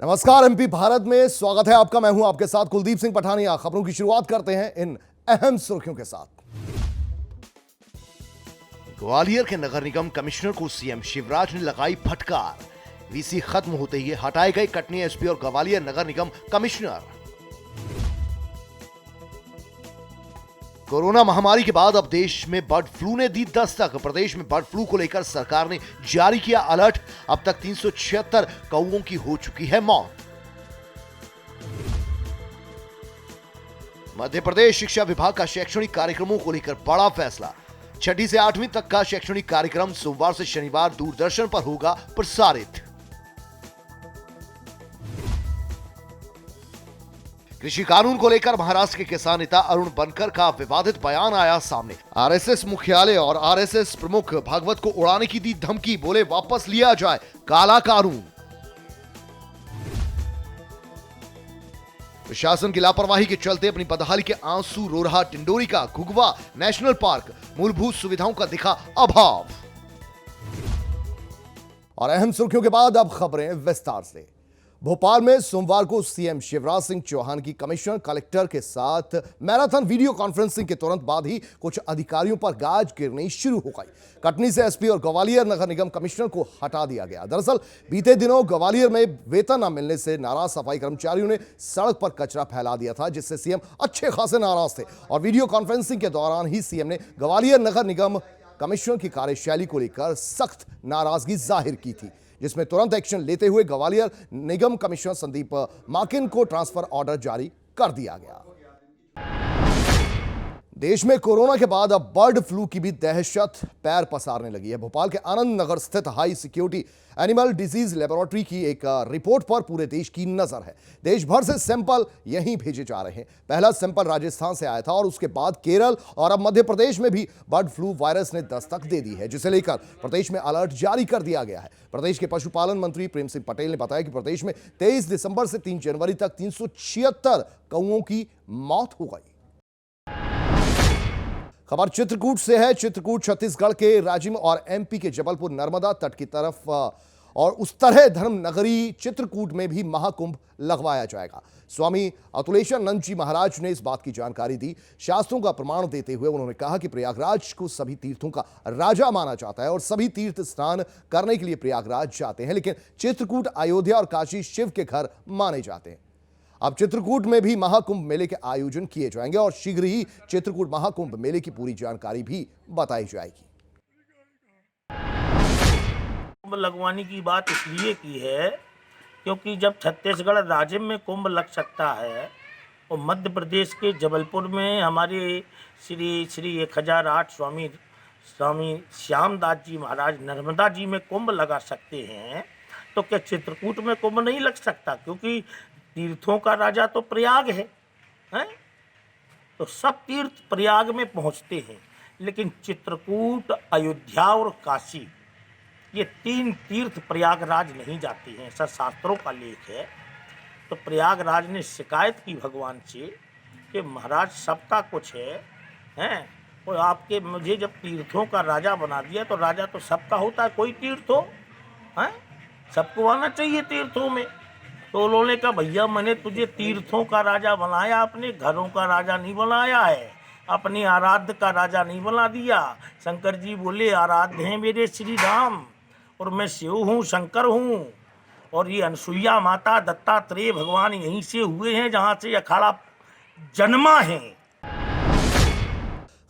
नमस्कार, एमपी भारत में स्वागत है आपका। मैं हूं आपके साथ कुलदीप सिंह पठानिया। खबरों की शुरुआत करते हैं इन अहम सुर्खियों के साथ। ग्वालियर के नगर निगम कमिश्नर को सीएम शिवराज ने लगाई फटकार। वीसी खत्म होते ही हटाए गए कटनी एसपी और ग्वालियर नगर निगम कमिश्नर। कोरोना महामारी के बाद अब देश में बर्ड फ्लू ने दी दस्तक। प्रदेश में बर्ड फ्लू को लेकर सरकार ने जारी किया अलर्ट। अब तक 376 कौओं की हो चुकी है मौत। मध्य प्रदेश शिक्षा विभाग का शैक्षणिक कार्यक्रमों को लेकर बड़ा फैसला। 6वीं से 8वीं तक का शैक्षणिक कार्यक्रम सोमवार से शनिवार दूरदर्शन पर होगा प्रसारित। कृषि कानून को लेकर महाराष्ट्र के किसान नेता अरुण बनकर का विवादित बयान आया सामने। आरएसएस मुख्यालय और आरएसएस प्रमुख भागवत को उड़ाने की दी धमकी। बोले वापस लिया जाए काला कानून। प्रशासन की लापरवाही के चलते अपनी बदहाली के आंसू रो रहा टिंडोरी का घुघवा नेशनल पार्क। मूलभूत सुविधाओं का दिखा अभाव। और अहम सुर्खियों के बाद अब खबरें विस्तार से। भोपाल में सोमवार को सीएम शिवराज सिंह चौहान की कमिश्नर कलेक्टर के साथ मैराथन वीडियो कॉन्फ्रेंसिंग के तुरंत बाद ही कुछ अधिकारियों पर गाज गिरनी शुरू हो गई। कटनी से एसपी और ग्वालियर नगर निगम कमिश्नर को हटा दिया गया। दरअसल बीते दिनों ग्वालियर में वेतन न मिलने से नाराज सफाई कर्मचारियों ने सड़क पर कचरा फैला दिया था, जिससे सीएम अच्छे खासे नाराज थे। और वीडियो कॉन्फ्रेंसिंग के दौरान ही सीएम ने ग्वालियर नगर निगम कमिश्नर की कार्यशैली को लेकर सख्त नाराजगी जाहिर की थी, जिसमें तुरंत एक्शन लेते हुए ग्वालियर निगम कमिश्नर संदीप माकिन को ट्रांसफर ऑर्डर जारी कर दिया गया। देश में कोरोना के बाद अब बर्ड फ्लू की भी दहशत पैर पसारने लगी है। भोपाल के आनंद नगर स्थित high security animal disease laboratory की एक रिपोर्ट पर पूरे देश की नजर है। देश भर से सैंपल यहीं भेजे जा रहे हैं। पहला सैंपल राजस्थान से आया था और उसके बाद केरल और अब मध्य प्रदेश में भी बर्ड फ्लू वायरस ने दस्तक दे दी है, जिसे लेकर प्रदेश में अलर्ट जारी कर दिया गया है। प्रदेश के पशुपालन मंत्री प्रेम सिंह पटेल ने बताया कि प्रदेश में 23 दिसंबर से 3 जनवरी तक 376 कौओं की मौत हो गई। खबर चित्रकूट से है। चित्रकूट छत्तीसगढ़ के राजिम और एमपी के जबलपुर नर्मदा तट की तरफ और उस तरह धर्म नगरी चित्रकूट में भी महाकुंभ लगवाया जाएगा। स्वामी अतुलेशानंद जी महाराज ने इस बात की जानकारी दी। शास्त्रों का प्रमाण देते हुए उन्होंने कहा कि प्रयागराज को सभी तीर्थों का राजा माना जाता है और सभी तीर्थ स्नान करने के लिए प्रयागराज जाते हैं, लेकिन चित्रकूट, अयोध्या और काशी शिव के घर माने जाते हैं। अब चित्रकूट में भी महाकुंभ मेले के आयोजन किए जाएंगे और शीघ्र ही चित्रकूट महाकुंभ मेले की पूरी जानकारी भी बताई जाएगी। कुंभ लगवाने की बात इसलिए की है क्योंकि जब छत्तीसगढ़ राज्य में कुंभ लग सकता है और मध्य प्रदेश के जबलपुर में हमारे श्री 1008 स्वामी श्यामदास जी महाराज नर्मदा जी में कुंभ लगा सकते हैं, तो क्या चित्रकूट में कुंभ नहीं लग सकता? क्योंकि तीर्थों का राजा तो प्रयाग है, तो सब तीर्थ प्रयाग में पहुंचते हैं, लेकिन चित्रकूट, अयोध्या और काशी ये 3 तीर्थ प्रयागराज नहीं जाते हैं, ऐसा शास्त्रों का लेख है। तो प्रयागराज ने शिकायत की भगवान से कि महाराज सबका कुछ है और आपके मुझे जब तीर्थों का राजा बना दिया तो राजा तो सबका होता है, कोई तीर्थ हो सबको आना चाहिए तीर्थों में। तो उन्होंने कहा भैया मैंने तुझे तीर्थों का राजा बनाया, अपने घरों का राजा नहीं बनाया है, अपने आराध्य का राजा नहीं बना दिया। शंकर जी बोले आराध्य हैं मेरे श्री राम और मैं शिव हूँ, शंकर हूँ, और ये अनसुईया माता दत्तात्रेय भगवान यहीं से हुए हैं जहाँ से अखाड़ा जन्मा है।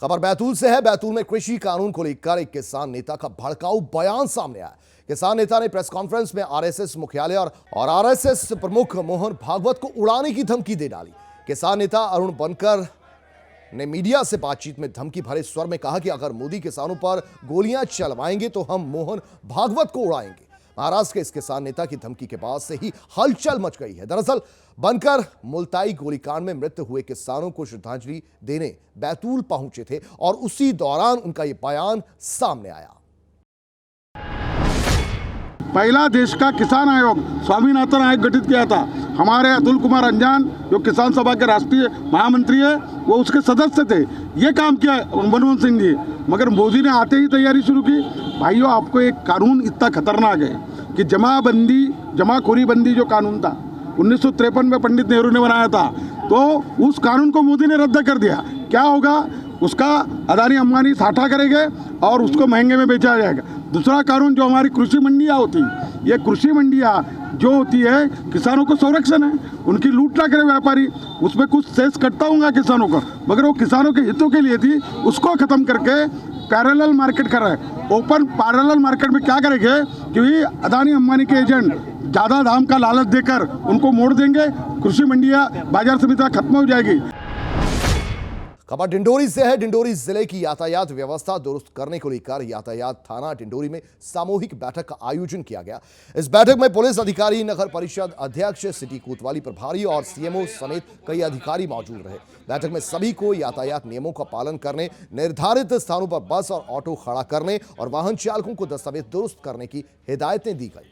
खबर बैतूल से है। बैतूल में कृषि कानून को लेकर एक किसान नेता का भड़काऊ बयान सामने आया। किसान नेता ने प्रेस कॉन्फ्रेंस में आरएसएस मुख्यालय और आरएसएस प्रमुख मोहन भागवत को उड़ाने की धमकी दे डाली। किसान नेता अरुण बनकर ने मीडिया से बातचीत में धमकी भरे स्वर में कहा कि अगर मोदी किसानों पर गोलियां चलवाएंगे तो हम मोहन भागवत को उड़ाएंगे। महाराष्ट्र के इस किसान नेता की धमकी के बाद से ही हलचल मच गई है। दरअसल बनकर मुल्ताई गोलीकांड में मृत हुए किसानों को श्रद्धांजलि देने बैतूल पहुंचे थे और उसी दौरान उनका यह बयान सामने आया। पहला देश का किसान आयोग स्वामीनाथन आयोग गठित किया था। हमारे अतुल कुमार अंजान जो किसान सभा के राष्ट्रीय महामंत्री है वो उसके सदस्य थे। ये काम किया मनमोहन सिंह जी, मगर मोदी ने आते ही तैयारी शुरू की। भाइयों, आपको एक कानून इतना खतरनाक है कि जमाखोरी बंदी जो कानून था 1953 में पंडित नेहरू ने बनाया था, तो उस कानून को मोदी ने रद्द कर दिया। क्या होगा, उसका अदानी अंबानी साठा करेंगे और उसको महंगे में बेचा जाएगा। दूसरा कानून जो हमारी कृषि मंडियाँ होती, ये कृषि मंडियाँ जो होती है किसानों को संरक्षण है, उनकी लूट ना करे व्यापारी, उसमें कुछ सेस कटता होगा किसानों का, मगर वो किसानों के हितों के लिए थी, उसको ख़त्म करके पैरेलल मार्केट कर रहा है। ओपन पैरेलल मार्केट में क्या करेंगे कि अदानी अंबानी के एजेंट ज़्यादा दाम का लालच देकर उनको मोड़ देंगे, कृषि मंडियाँ बाजार समितियाँ खत्म हो जाएगी। खबर डिंडोरी से है। डिंडोरी जिले की यातायात व्यवस्था दुरुस्त करने को लेकर यातायात थाना डिंडोरी में सामूहिक बैठक का आयोजन किया गया। इस बैठक में पुलिस अधिकारी, नगर परिषद अध्यक्ष, सिटी कोतवाली प्रभारी और सीएमओ समेत कई अधिकारी मौजूद रहे। बैठक में सभी को यातायात नियमों का पालन करने, निर्धारित स्थानों पर बस और ऑटो खड़ा करने और वाहन चालकों को दस्तावेज दुरुस्त करने की हिदायतें दी गई।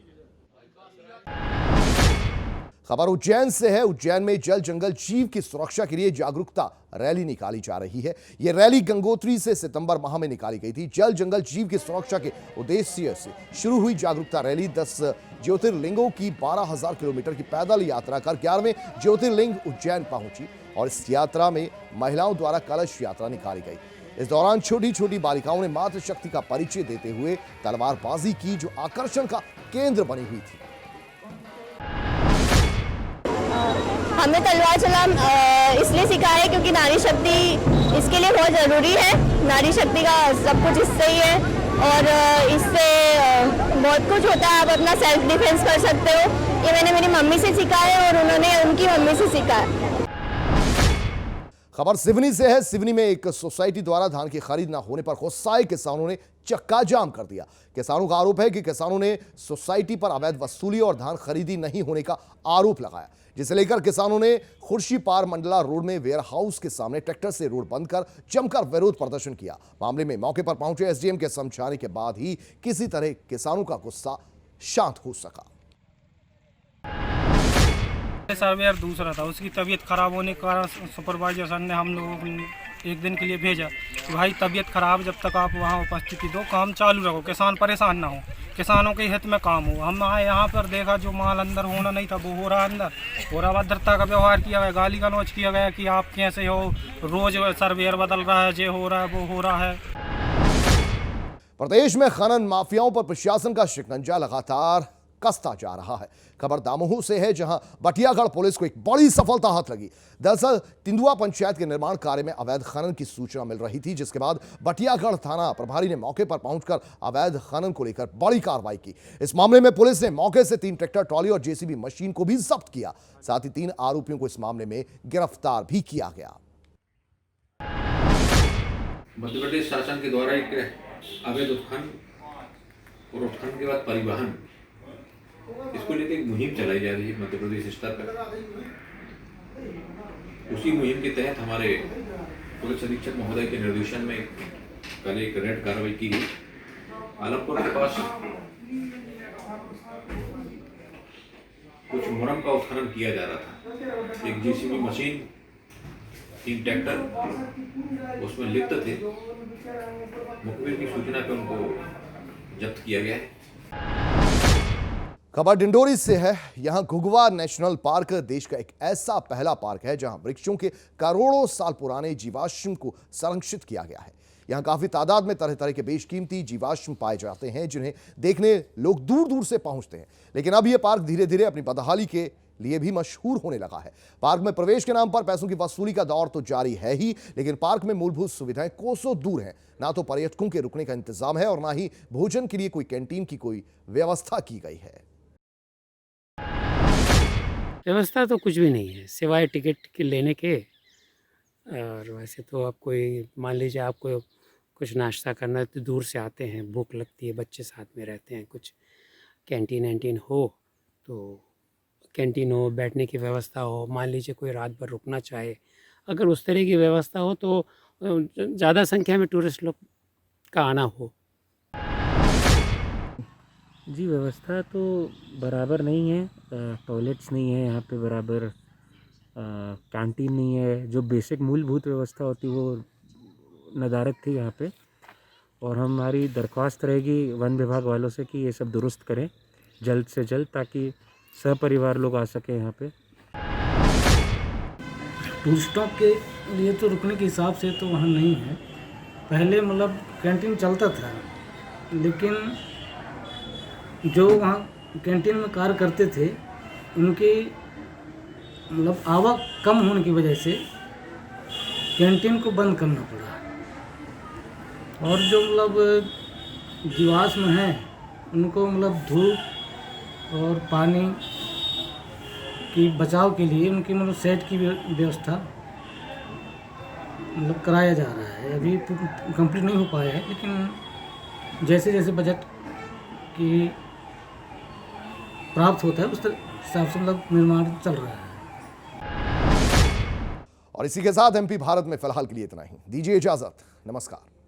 खबर उज्जैन से है। उज्जैन में जल जंगल जीव की सुरक्षा के लिए जागरूकता रैली निकाली जा रही है। यह रैली गंगोत्री से सितंबर माह में निकाली गई थी। जल जंगल जीव की सुरक्षा के उद्देश्य से शुरू हुई जागरूकता रैली 10 ज्योतिर्लिंगों की 12,000 किलोमीटर की पैदल यात्रा कर 11वें ज्योतिर्लिंग उज्जैन पहुंची और इस यात्रा में महिलाओं द्वारा कलश यात्रा निकाली गई। इस दौरान छोटी छोटी बालिकाओं ने मातृशक्ति का परिचय देते हुए तलवारबाजी की, जो आकर्षण का केंद्र बनी हुई थी। हमें तलवार चलाना इसलिए सिखाया है क्योंकि नारी शक्ति इसके लिए बहुत ज़रूरी है। नारी शक्ति का सब कुछ इससे ही है और इससे बहुत कुछ होता है। आप अपना सेल्फ डिफेंस कर सकते हो। ये मैंने मेरी मम्मी से सीखा है और उन्होंने उनकी मम्मी से सीखा है। खबर सिवनी से है। सिवनी में एक सोसाइटी द्वारा धान की खरीद न होने पर गुस्साए किसानों ने चक्का जाम कर दिया। किसानों का आरोप है कि किसानों ने सोसाइटी पर अवैध वसूली और धान खरीदी नहीं होने का आरोप लगाया, जिसे लेकर किसानों ने खुर्शीपार मंडला रोड में वेयर हाउस के सामने ट्रैक्टर से रोड बंद कर जमकर विरोध प्रदर्शन किया। मामले में मौके पर पहुंचे एसडीएम के समझाने के बाद ही किसी तरह किसानों का गुस्सा शांत हो सका। सर्वेयर दूसरा था, उसकी तबीयत खराब होने के कारण सुपरवाइजर सर ने हम लोगों को एक दिन के लिए भेजा कि भाई तबीयत खराब, जब तक आप वहाँ उपस्थिति दो, काम चालू रखो, किसान परेशान ना हो, किसानों के हित में काम हो। हम आए यहाँ पर देखा जो माल अंदर होना नहीं था वो हो रहा अंदर, और अभद्रता का व्यवहार किया गया, गाली गलौज किया गया कि आप कैसे हो, रोज सर्वेयर बदल रहा है, ये हो रहा है, वो हो रहा है। प्रदेश में खनन माफियाओं पर प्रशासन का शिकंजा लगातार कसता जा रहा है। खबर दामोह से है, जहां बटियागढ़ पुलिस को एक बड़ी सफलता हाथ लगी। दरअसल तिंदुआ पंचायत के निर्माण कार्य में अवैध खनन की सूचना मिल रही थी, जिसके बाद बटियागढ़ थाना प्रभारी ने मौके पर पहुंचकर अवैध खनन को लेकर बड़ी कार्रवाई की। इस मामले में पुलिस ने मौके से 3 ट्रैक्टर ट्रॉली और जेसीबी मशीन को भी जब्त किया। साथ ही 3 आरोपियों को इस मामले में गिरफ्तार भी किया गया। मध्य प्रदेश शासन के द्वारा एक अवैध उत्खनन और उत्खनन के बाद परिवहन, इसको लेकर एक मुहिम चलाई जा रही है मध्य प्रदेश स्तर पर। उसी मुहिम के तहत हमारे पुलिस अधीक्षक महोदय के निर्देशन में कल एक रेड कार्रवाई की गई। आलमपुर के पास कुछ मुरम का उत्खनन किया जा रहा था। एक जेसीबी मशीन, 3 ट्रैक्टर उसमें लिप्त थे। मुखबिर की सूचना पर उनको जब्त किया गया है। खबर डिंडोरी से है। यहां घुघवा नेशनल पार्क देश का एक ऐसा पहला पार्क है जहां वृक्षों के करोड़ों साल पुराने जीवाश्म को संरक्षित किया गया है। यहां काफी तादाद में तरह तरह के बेशकीमती जीवाश्म पाए जाते हैं, जिन्हें देखने लोग दूर दूर से पहुंचते हैं। लेकिन अब यह पार्क धीरे धीरे अपनी बदहाली के लिए भी मशहूर होने लगा है। पार्क में प्रवेश के नाम पर पैसों की वसूली का दौर तो जारी है ही, लेकिन पार्क में मूलभूत सुविधाएं कोसों दूर हैं। ना तो पर्यटकों के रुकने का इंतजाम है और ना ही भोजन के लिए कोई कैंटीन की कोई व्यवस्था की गई है। व्यवस्था तो कुछ भी नहीं है सिवाय टिकट के लेने के। और वैसे तो आप कोई मान लीजिए आपको कुछ नाश्ता करना है तो दूर से आते हैं, भूख लगती है, बच्चे साथ में रहते हैं, कुछ कैंटीन वैंटीन हो तो कैंटीन हो, बैठने की व्यवस्था हो, मान लीजिए कोई रात भर रुकना चाहे, अगर उस तरह की व्यवस्था हो तो ज़्यादा संख्या में टूरिस्ट लोग का आना हो। जी व्यवस्था तो बराबर नहीं है, टॉयलेट्स नहीं है यहाँ पे बराबर, कैंटीन नहीं है, जो बेसिक मूलभूत व्यवस्था होती है वो नदारद थी यहाँ पे। और हमारी दरख्वास्त रहेगी वन विभाग वालों से कि ये सब दुरुस्त करें जल्द से जल्द, ताकि सपरिवार लोग आ सकें यहाँ पे। टूरिस्टों के लिए तो रुकने के हिसाब से तो वहाँ नहीं है। पहले मतलब कैंटीन चलता था, लेकिन जो वहाँ कैंटीन में कार्य करते थे उनकी मतलब आवक कम होने की वजह से कैंटीन को बंद करना पड़ा। और जो मतलब जीवाश्म हैं उनको मतलब धूप और पानी की बचाव के लिए उनकी मतलब सेट की व्यवस्था मतलब कराया जा रहा है। अभी कंप्लीट नहीं हो पाया है, लेकिन जैसे जैसे बजट की प्राप्त होता है उस हिसाब से मतलब निर्माण चल रहा है। और इसी के साथ एमपी भारत में फिलहाल के लिए इतना ही। दीजिए इजाजत, नमस्कार।